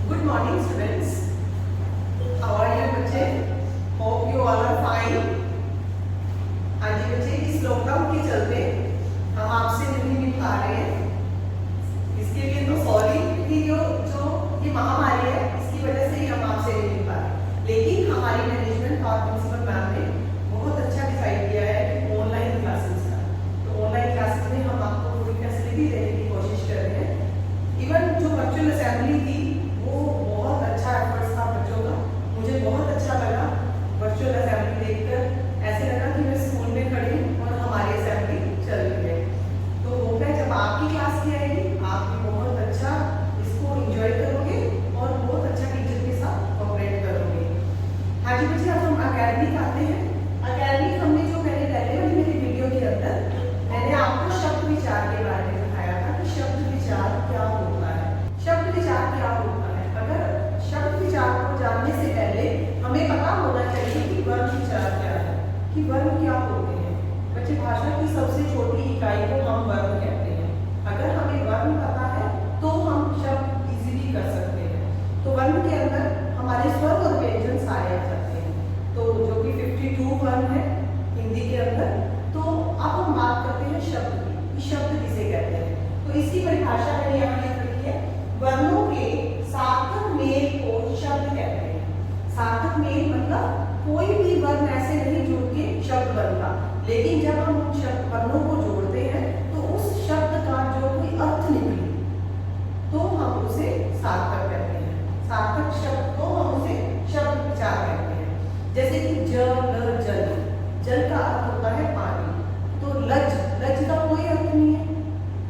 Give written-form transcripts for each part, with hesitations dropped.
Good morning, students. How are you, बच्चे? Hope you all are fine. हाँ जी बच्चे, इस लॉकडाउन के चलते हम आपसे नहीं मिल पा रहे हैं। इसके लिए तो सॉरी कि जो ये महामारी है इसकी वजह से ही हम आपसे नहीं मिल पा रहे। लेकिन हमारी मैनेजमेंट और प्रिंसिपल मैम ने बहुत अच्छा डिसाइड किया है कि ऑनलाइन क्लासेस का, तो ऑनलाइन क्लासेस में हम आपको पूरी फैसिलिटी देने की कोशिश कर रहे हैं। इवन जो वर्चुअल असेंबली थी वो बहुत अच्छा एफर्ट्स था बच्चों का। मुझे बहुत अच्छा लगा वर्चुअल असेंबली देखकर, ऐसे लगा कि मैं स्कूल में खड़ी हूँ और हमारी असेंबली चल रही है। तो होप है जब आपकी क्लास की आएगी आप भी बहुत अच्छा इसको एंजॉय करोगे और बहुत अच्छा टीचर के साथ कोऑपरेट करोगे। हाँ जी बच्चे, अब हम अकेडमिक आते हैं। अकेडमिक हमने जो मैंने पहले वाली मेरी वीडियो के अंदर मैंने आपको शब्द विचार के बारे में बताया था कि शब्द विचार क्या होता है। शब्द विचार क्या होता है? अगर शब्द विचार को जानने से पहले हमें पता होना चाहिए कि वर्ण विचार क्या है, कि वर्ण क्या होते हैं। बच्चे, भाषा की सबसे छोटी इकाई को हम वर्ण कहते हैं। अगर हमें वर्ण पता है तो हम शब्द इजीली कर सकते हैं। तो वर्ण के अंदर हमारे स्वर और व्यंजन सारे आ जाते हैं, तो जो कि 52 वर्ण है हिंदी के अंदर। तो अब हम बात करते हैं शब्द की, शब्द किसे कहते हैं। तो इसकी परिभाषा मैंने यहाँ लिख रखी है। वर्णों के सार्थक मेल को शब्द कहते हैं। सार्थक मेल मतलब कोई भी वर्ण ऐसे नहीं जुड़ के शब्द बनता, लेकिन जब हम उन शब्द वर्णों को जोड़ते हैं तो उस शब्द का जो कोई अर्थ निकले तो हम उसे सार्थक कहते हैं। सार्थक शब्द को हम उसे शब्द विचार कहते हैं। जैसे कि जल, जल का अर्थ होता है पानी, तो लज का कोई अर्थ नहीं है।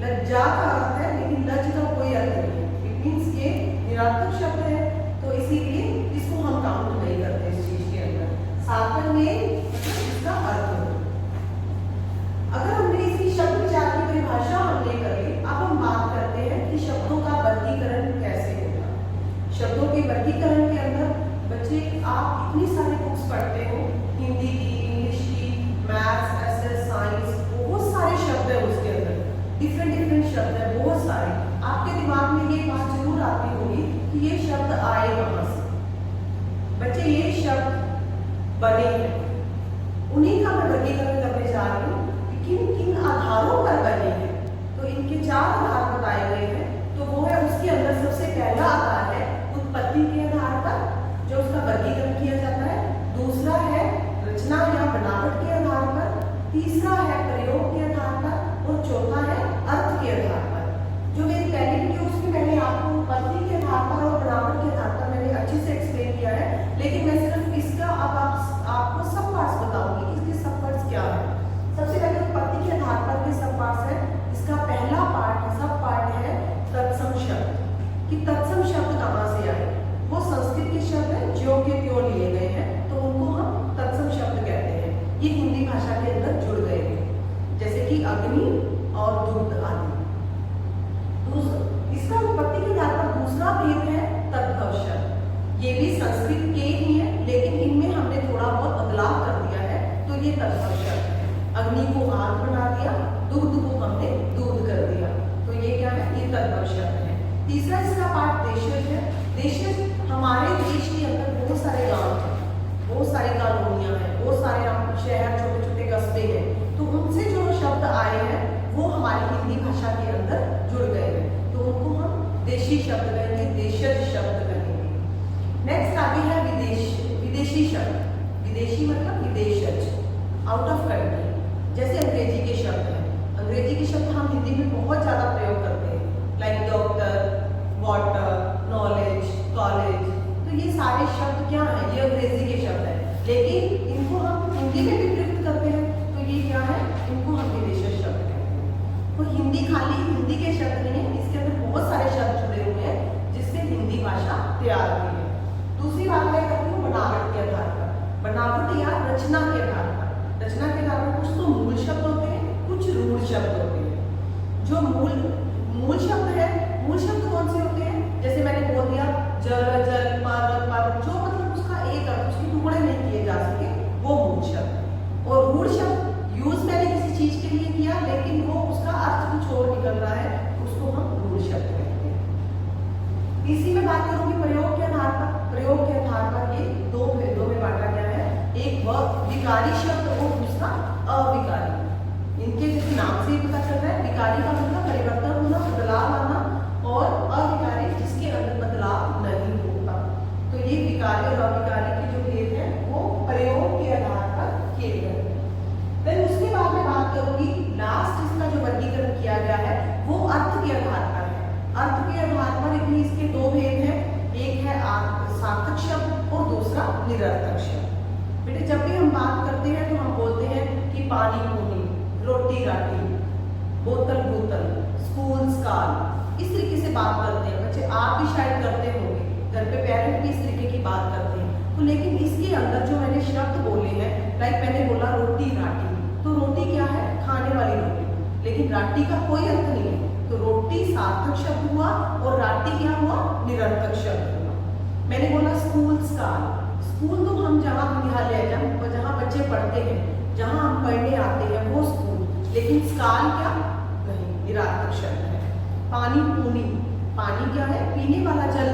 लज्जा का अर्थ है लेकिन लज का कोई अर्थ नहीं है। इट मींस ये निरर्थक शब्द है, तो इसीलिए इसको हम काउंट नहीं करते इस चीज के अंदर। सार्थक में इसका अर्थ हो। अगर हमने इसकी शब्द विचार की परिभाषा हमने कर ली, अब हम बात करते हैं कि शब्दों का वर्गीकरण कैसे होगा। शब्दों के वर्गीकरण के अंदर बच्चे आप इतनी सारी बुक्स पढ़ते हो, हिंदी की, इंग्लिश की, मैथ्स, एसएस, साइंस, बहुत सारे शब्द है उसके अंदर, डिफरेंट शब्द है बहुत सारे। आपके दिमाग में ये बात जरूर आती होगी कि ये शब्द आए कहां से। बच्चे, ये शब्द बने हैं, उन्हीं का मैं वर्गीकरण करने जा रही हूँ कि किन किन आधारों पर बने हैं। तो इनके 4 आधार बताए गए हैं। तो वो है, उसके अंदर सबसे पहला आधार है उत्पत्ति के आधार पर, जो उसका वर्गीकरण किया जाता है। दूसरा है रचना या बनावट के आधार पर। तीसरा है प्रयोग के आधार पर, और चौथा है अर्थ के आधार पर। जो मेरी पहली वीडियो उसमें मैंने आपको उत्पत्ति के आधार पर और बनावट के आधार पर मैंने अच्छे से एक्सप्लेन किया है, लेकिन मैं सिर्फ इसका अब आपको सब पार्ट्स बताऊंगी कि इसके सब पार्ट्स क्या है। सबसे पहले उत्पत्ति के आधार पर के सब पार्ट्स है। इसका पहला पार्ट सब पार्ट है तत्सम शब्द, कि तत्सम शब्द कहाँ से आए। वो संस्कृत के शब्द है, ज्यों के त्यों लिए गए हैं, तो उनको हम तत्सम शब्द कहते हैं। ये हिंदी भाषा के अंदर जुड़ गए हैं, जैसे कि अग्नि और दुग्ध आदि। इसका उत्पत्ति के आधार पर दूसरा भेद है तद्भव शब्द। ये भी संस्कृत के ही है, लेकिन इनमें हमने थोड़ा बहुत बदलाव कर दिया है, तो ये तद्भव शब्द है। अग्नि को आग बना दिया, दुग्ध को हमने दूध कर दिया, तो ये क्या है, ये तद्भव शब्द है। तीसरा इसका पार्ट देशज है। देशज हमारे देश के अंदर बहुत सारे गांव हैं, बहुत सारी कॉलोनियां हैं, बहुत सारे शहर, छोटे छोटे कस्बे हैं, तो उनसे जो शब्द आए हैं वो हमारी हिंदी भाषा के अंदर जुड़ गए हैं, तो उनको हम देशी शब्द कहेंगे, देशज शब्द कहेंगे। नेक्स्ट आगे है विदेशी शब्द। विदेशी मतलब विदेशज, आउट ऑफ कंट्री। जैसे अंग्रेजी के शब्द हैं, अंग्रेजी के शब्द हम हिंदी में बहुत ज्यादा प्रयोग करते हैं, like doctor, water, knowledge, college. तो ये सारे शब्द क्या हैं, ये अंग्रेजी के शब्द हैं, लेकिन इनको हम हिंदी में भी प्रयुक्त करते हैं, तो ये क्या है, इनको हम विदेशी शब्द कहते हैं। तो हिंदी खाली हिंदी के शब्द नहीं है, इसके अंदर बहुत सारे शब्द जुड़े हुए हैं जिससे हिंदी भाषा तैयार हुई है। दूसरी बात मैं करती हूँ बनावट के आधार पर। बनावट या रचना के आधार पर। रचना के आधार पर कुछ तो मूल शब्द होते हैं, कुछ रूढ़ शब्द होते हैं। जो मूल शब्द है, मूल शब्द कौन से होते हैं, जैसे मैंने बोल दिया जल, पर्वत, जो मतलब उसका एक अर्थ, उसके टुकड़े नहीं किए जा सके, वो मूल शब्द। और रूढ़ शब्द यूज मैंने किसी चीज के लिए किया, लेकिन वो उसका अर्थ कुछ और निकल रहा है, उसको हम रूढ़ शब्द कहते हैं। तीसरी में बात करूंगी एक विकारी शब्द और दूसरा अविकारी। इनके जैसे नाम से ही पता चल रहा है, विकारी का मतलब परिवर्तन होना, बदलाव आना, और अविकारी जिसके अंदर बदलाव नहीं होता। तो ये विकारी और अविकारी के जो भेद है वो प्रयोग के आधार पर किए गए हैं। फिर उसके बाद मैं बात करूंगी, लास्ट इसका जो वर्गीकरण किया गया है वो अर्थ के आधार पर है। अर्थ के आधार पर भी इसके दो भेद हैं, एक है सार्थक शब्द और दूसरा निरर्थक शब्द। बेटे जब भी हम बात करते हैं तो हम बोलते हैं कि पानी पूनी, रोटी राटी, बोतल बोतल, स्कूल स्काल, इस तरीके से बात करते हैं बच्चे। आप भी शायद करते होंगे, घर पे पेरेंट भी इस तरीके की बात करते हैं। तो लेकिन इसके अंदर जो मैंने शब्द बोले हैं, लाइक मैंने बोला रोटी राटी, तो रोटी क्या है? खाने वाली रोटी, लेकिन राटी का कोई अर्थ नहीं है। तो रोटी सार्थक शब्द हुआ और राटी क्या हुआ? निरर्थक शब्द हुआ। मैंने बोला स्कूल स्काल, स्कूल तो हम जहाँ विद्यालय जहाँ बच्चे पढ़ते हैं, जहाँ हम पढ़ने आते हैं वो स्कूल, लेकिन स्काल क्या? नहीं, निरर्थक शब्द है। पानी पूनी, पानी क्या है? पीने वाला जल,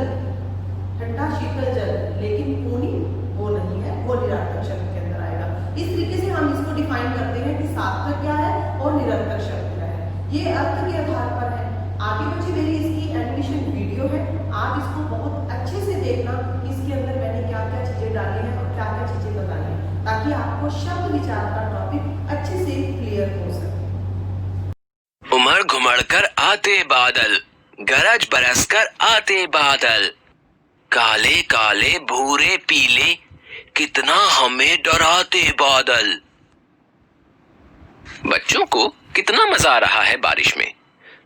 ठंडा शीतल जल, लेकिन पूनी वो नहीं है, वो निरर्थक शब्द के अंदर आएगा। इस तरीके से हम इसको डिफाइन करते हैं कि सार्थक क्या है और निरर्थक शब्द क्या है। ये अर्थ के आधार पर है। आगे बच्चे मेरी इसकी एनिमेशन वीडियो है, आप इसको बहुत अच्छे से देखना कि इसके अंदर मैंने क्या क्या चीजें डाली हैं और क्या क्या चीजें बताई हैं, ताकि आपको शब्द विचार का टॉपिक अच्छे से क्लियर हो सके। उमड़ घुमड़ कर आते बादल, गरज बरस कर आते बादल, काले काले भूरे पीले, कितना हमें डराते बादल। बच्चों को कितना मजा आ रहा है बारिश में।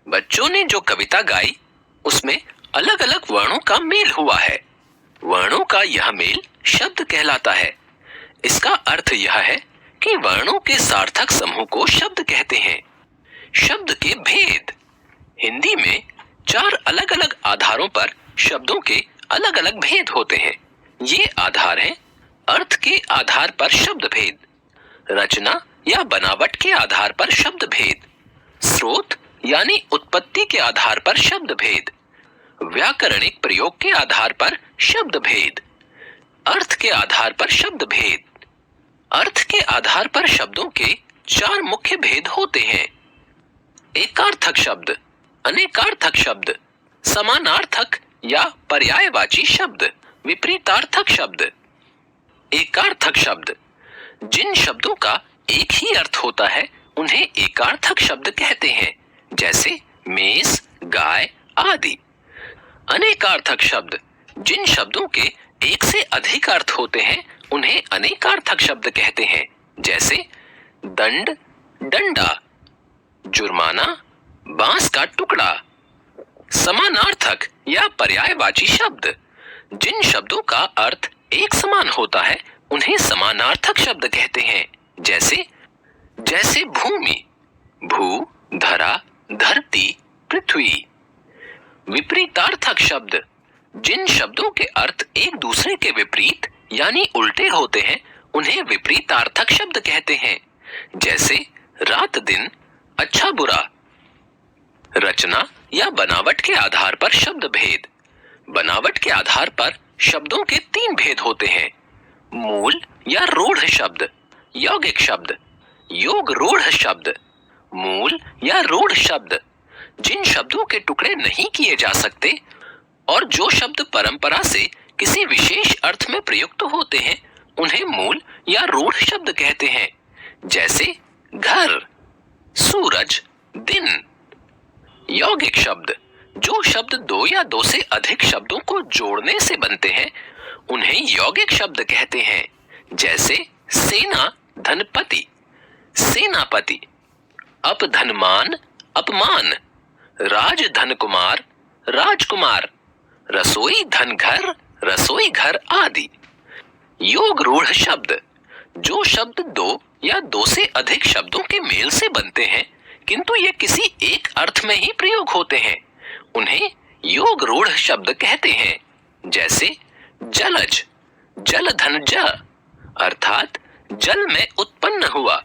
बच्चों ने जो कविता गाई उसमें अलग अलग वर्णों का मेल हुआ है। वर्णों का यह मेल शब्द कहलाता है। इसका अर्थ यह है कि वर्णों के सार्थक समूह को शब्द कहते हैं। शब्द के भेद, हिंदी में 4 अलग अलग आधारों पर शब्दों के अलग अलग भेद होते हैं। ये आधार हैं अर्थ के आधार पर शब्द भेद, रचना या बनावट के आधार पर शब्द भेद, स्रोत यानी उत्पत्ति के आधार पर शब्द भेद, व्याकरणिक प्रयोग के आधार पर शब्द भेद, अर्थ के आधार पर शब्द भेद। अर्थ के आधार पर शब्दों के 4 मुख्य भेद होते हैं। एकार्थक शब्द, अनेकार्थक शब्द, समानार्थक या पर्यायवाची शब्द, विपरीतार्थक शब्द। एकार्थक शब्द, जिन शब्दों का एक ही अर्थ होता है उन्हें एकार्थक शब्द कहते हैं, जैसे मेष, गाय आदि। अनेकार्थक शब्द, जिन शब्दों के एक से अधिक अर्थ होते हैं उन्हें अनेकार्थक शब्द कहते हैं, जैसे दंड, डंडा, जुर्माना, बांस का टुकड़ा। समानार्थक या पर्यायवाची शब्द, जिन शब्दों का अर्थ एक समान होता है उन्हें समानार्थक शब्द कहते हैं, जैसे भूमि, भू, धरा, धरती, पृथ्वी। विपरीतार्थक शब्द, जिन शब्दों के अर्थ एक दूसरे के विपरीत यानी उल्टे होते हैं उन्हें विपरीतार्थक शब्द कहते हैं, जैसे रात दिन, अच्छा बुरा। रचना या बनावट के आधार पर शब्द भेद, बनावट के आधार पर शब्दों के 3 भेद होते हैं। मूल या रूढ़ शब्द, यौगिक शब्द, योग रूढ़ शब्द। मूल या रूढ़ शब्द, जिन शब्दों के टुकड़े नहीं किए जा सकते और जो शब्द परंपरा से किसी विशेष अर्थ में प्रयुक्त होते हैं उन्हें मूल या रूढ़ शब्द कहते हैं, जैसे घर, सूरज, दिन। यौगिक शब्द, जो शब्द 2 या 2 से अधिक शब्दों को जोड़ने से बनते हैं उन्हें यौगिक शब्द कहते हैं, जैसे सेना, धनपति, सेनापति। अपधनमान, अपमान, राज धन कुमार, राजकुमार, रसोई धन घर, रसोई घर आदि। योग रूढ़ शब्द, जो शब्द 2 या 2 से अधिक शब्दों के मेल से बनते हैं किंतु ये किसी एक अर्थ में ही प्रयोग होते हैं उन्हें योग रूढ़ शब्द कहते हैं, जैसे जलज, जलधन ज, अर्थात जल में उत्पन्न हुआ।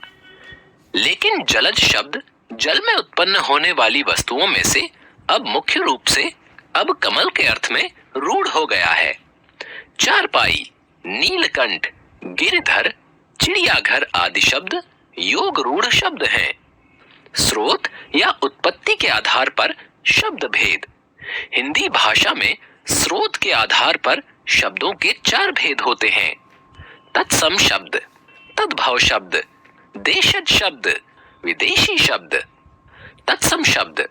लेकिन जलज शब्द जल में उत्पन्न होने वाली वस्तुओं में से अब मुख्य रूप से अब कमल के अर्थ में रूढ़ हो गया है। चारपाई, नीलकंठ, गिरधर, चिड़ियाघर आदि शब्द योग रूढ़ शब्द हैं। स्रोत या उत्पत्ति के आधार पर शब्द भेद। हिंदी भाषा में स्रोत के आधार पर शब्दों के 4 भेद होते हैं। तत्सम शब्द, तद्भव शब्द, देशज शब्द, विदेशी शब्द। तत्सम शब्द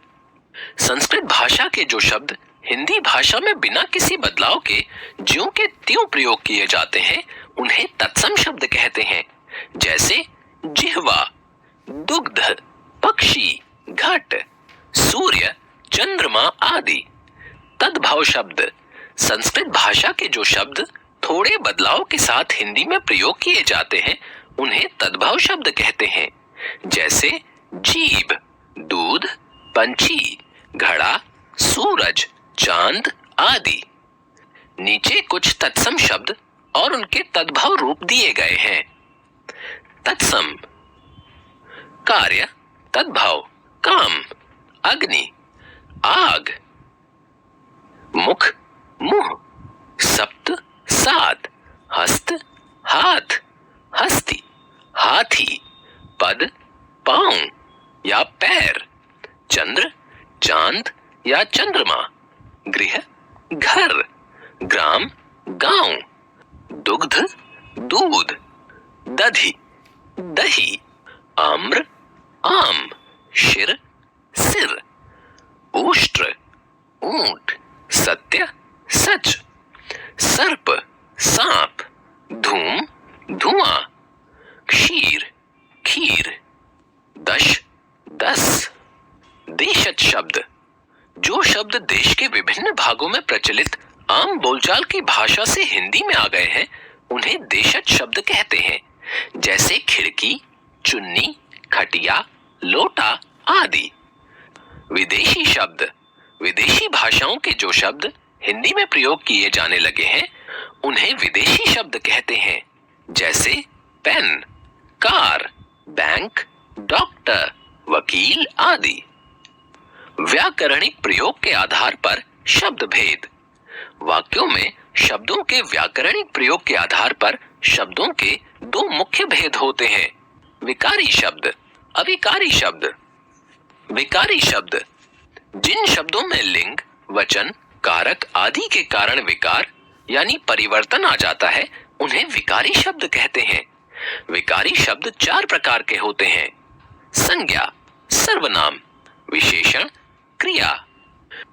संस्कृत भाषा के जो शब्द हिंदी भाषा में बिना किसी बदलाव के ज्यों के त्यों प्रयोग किए जाते हैं उन्हें तत्सम शब्द कहते हैं। जैसे जिह्वा, दुग्ध, पक्षी, घट, सूर्य, चंद्रमा आदि। तद्भव शब्द संस्कृत भाषा के जो शब्द थोड़े बदलाव के साथ हिंदी में प्रयोग किए जाते हैं उन्हें तद्भव शब्द कहते हैं। जैसे जीभ, दूध, पंछी, घड़ा, सूरज, चांद आदि। नीचे कुछ तत्सम शब्द और उनके तद्भव रूप दिए गए हैं। तत्सम कार्य, तद्भव काम, अग्नि, आग, मुख, मुंह, सप्त, सात, हस्त, हाथ, हस्ती, हाथी, पद, पांव या पैर, चंद्र, चांद या चंद्रमा, गृह, घर, ग्राम, गांव, दुग्ध, दूध, दधि, दही, आम्र, आम, शिर, सिर, उष्ट्र, ऊंट, सत्य, सच, सर्प, सांप, धूम, धुआं, क्षीर, खीर, दश, दस। देशज शब्द जो शब्द देश के विभिन्न भागों में प्रचलित आम बोलचाल की भाषा से हिंदी में आ गए हैं उन्हें देशज शब्द कहते हैं। जैसे खिड़की, चुन्नी, खटिया, लोटा आदि। विदेशी शब्द विदेशी भाषाओं के जो शब्द हिंदी में प्रयोग किए जाने लगे हैं उन्हें विदेशी शब्द कहते हैं। जैसे पेन, कार, बैंक, डॉक्टर, वकील आदि। व्याकरणिक प्रयोग के आधार पर शब्द भेद। वाक्यों में शब्दों के व्याकरणिक प्रयोग के आधार पर शब्दों के 2 मुख्य भेद होते हैं। विकारी शब्द, अविकारी शब्द। विकारी शब्द जिन शब्दों में लिंग, वचन, कारक आदि के कारण विकार यानी परिवर्तन आ जाता है उन्हें विकारी शब्द कहते हैं। विकारी शब्द 4 प्रकार के होते हैं। संज्ञा, सर्वनाम, विशेषण, क्रिया।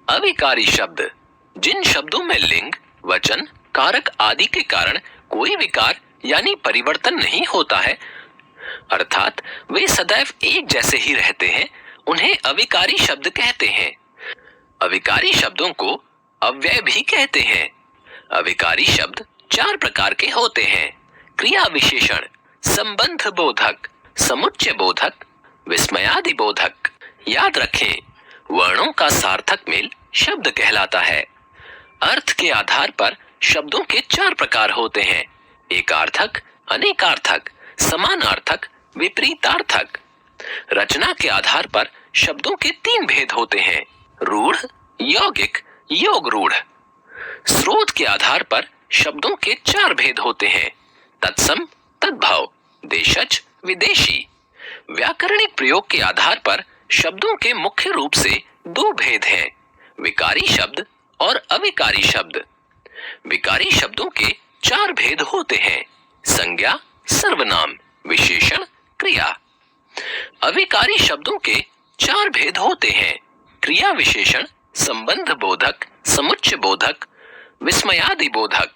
अविकारी शब्द जिन शब्दों में लिंग, वचन, कारक आदि के कारण कोई विकार यानी परिवर्तन नहीं होता है अर्थात वे सदैव एक जैसे ही रहते हैं उन्हें अविकारी शब्द कहते हैं। अविकारी शब्दों को अव्यय भी कहते हैं। अविकारी शब्द 4 प्रकार के होते हैं। क्रिया विशेषण, संबंध बोधक, समुच्चय बोधक, विस्मयादि बोधक। याद रखें, वर्णों का सार्थक मेल शब्द कहलाता है। अर्थ के आधार पर शब्दों के 4 प्रकार होते हैं। एकार्थक, अनेकार्थक, समानार्थक, विपरीतार्थक। रचना के आधार पर शब्दों के 3 भेद होते हैं। रूढ़, यौगिक, योग रूढ़। स्रोत के आधार पर शब्दों के 4 भेद होते हैं। तत्सम, तद्भव, देशज, विदेशी। व्याकरणिक प्रयोग के आधार पर शब्दों के मुख्य रूप से 2 भेद हैं, विकारी शब्द और अविकारी शब्द। विकारी शब्दों के 4 भेद होते हैं। संज्ञा, सर्वनाम, विशेषण, क्रिया। अविकारी शब्दों के 4 भेद होते हैं। क्रिया विशेषण, संबंध बोधक, समुच्चय बोधक, विस्मयादि बोधक।